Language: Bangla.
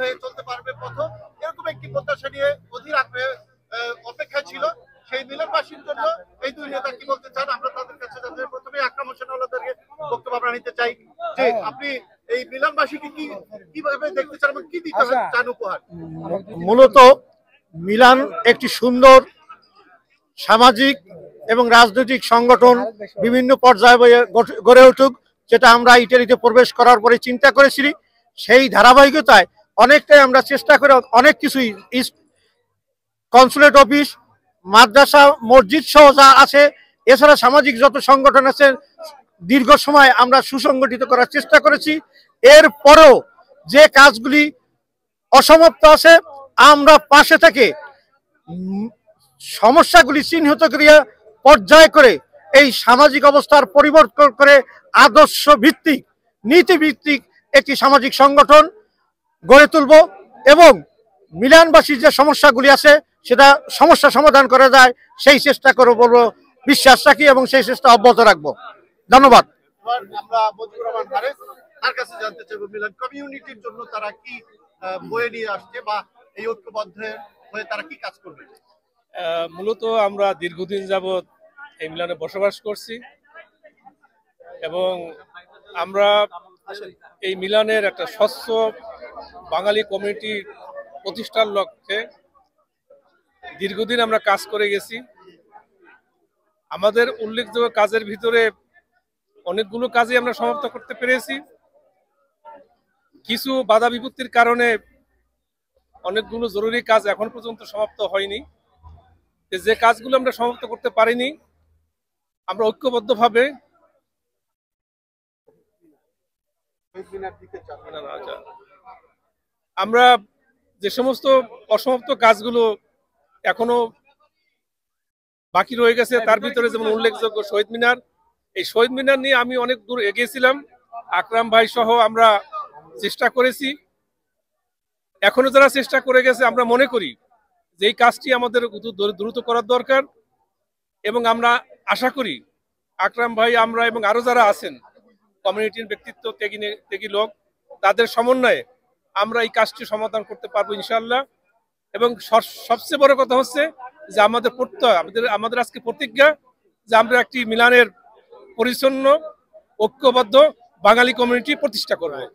হয়ে চলতে পারবে প্রথম, এরকম একটি প্রত্যাশা নিয়ে অধীর আগ্রহে অপেক্ষা ছিল। সেই মিলনবাসীর জন্য এই দুই নেতা কি বলতে চান আমরা তাদের কাছে জানতে। প্রথমে আকরাম হোসেন ওলাদেরকে বক্তব্য আমরা নিতে চাই যে আপনি এই মিলনবাসীকে কিভাবে দেখতে চান এবং কি দিতে চান উপহার। মূলত মিলান একটি সুন্দর সামাজিক এবং রাজনৈতিক সংগঠন বিভিন্ন পর্যায়ে গড়ে উঠুক, যেটা আমরা ইটালিতে প্রবেশ করার পরে চিন্তা করেছি। সেই ধারাবাহিকতায় অনেকটাই আমরা চেষ্টা করে অনেক কিছুই কনসুলেট অফিস, মাদ্রাসা, মসজিদ সহ যা আছে, এছাড়া সামাজিক যত সংগঠন আছে দীর্ঘ সময় আমরা সুসংগঠিত করার চেষ্টা করেছি। এরপরেও যে কাজগুলি অসমাপ্ত আছে আমরা পাশে থেকে সমস্যাগুলি চিহ্নিত করিয়া পর্যায় করে এই সামাজিক অবস্থার পরিবর্তন করে আদর্শ ভিত্তিক, নীতি ভিত্তিক একটি সামাজিক সংগঠন গড়ে তুলব এবং মিলানবাসীর যে সমস্যাগুলি আছে সেটা সমস্যা সমাধান করা যায় সেই চেষ্টা করে বলবো, বিশ্বাস রাখি এবং সেই চেষ্টা অব্যাহত রাখবো। ধন্যবাদ। আমরা মজিবুর রহমান হারেস তার কাছে জানতে চাইবো মিলান কমিউনিটির জন্য তারা কি বয়ে নিয়ে আসছে বা এই ঐক্যবদ্ধ হয়ে তারা কি কাজ করবে। মূলত আমরা দীর্ঘদিন যাবৎ এই মিলানে বসবাস করছি এবং আমরা এই মিলানের একটা স্বচ্ছ বাঙালি কমিউনিটি প্রতিষ্ঠার লক্ষ্যে দীর্ঘদিন আমরা কাজ করে গেছি। আমাদের উল্লেখযোগ্য কাজের ভিতরে অনেকগুলো কাজই আমরা সমাপ্ত করতে পেরেছি। কিছু বাধা বিপত্তির কারণে অনেকগুলো জরুরি কাজ এখন পর্যন্ত সমাপ্ত হয়নি। যে কাজগুলো আমরা সমাপ্ত করতে পারিনি আমরা ঐক্যবদ্ধভাবে আমরা যে সমস্ত অসমাপ্ত কাজগুলো এখনো বাকি রয়ে গেছে তার ভিতরে যেমন উল্লেখযোগ্য শহীদ মিনার, এই শহীদ মিনার নিয়ে আমি অনেক দূর এগিয়েছিলাম, আকরাম ভাই সহ আমরা চেষ্টা করেছি। এখনো যারা চেষ্টা করে গেছে আমরা মনে করি যে এই কাজটি আমাদের দ্রুত করার দরকার এবং আমরা আশা করি আকরাম ভাই, আমরা এবং আরো যারা আছেন কমিউনিটির ব্যক্তিত্ব ত্যাগী লোক, তাদের সমন্বয়ে আমরা এই কাজটি সমাধান করতে পারবো ইনশাআল্লাহ। এবং সবচেয়ে বড় কথা হচ্ছে যে আমাদের প্রত্যয়, আমাদের আজকে প্রতিজ্ঞা যে আমরা একটি মিলানের পরিচ্ছন্ন ঐক্যবদ্ধ বাঙালি কমিউনিটি প্রতিষ্ঠা করবো।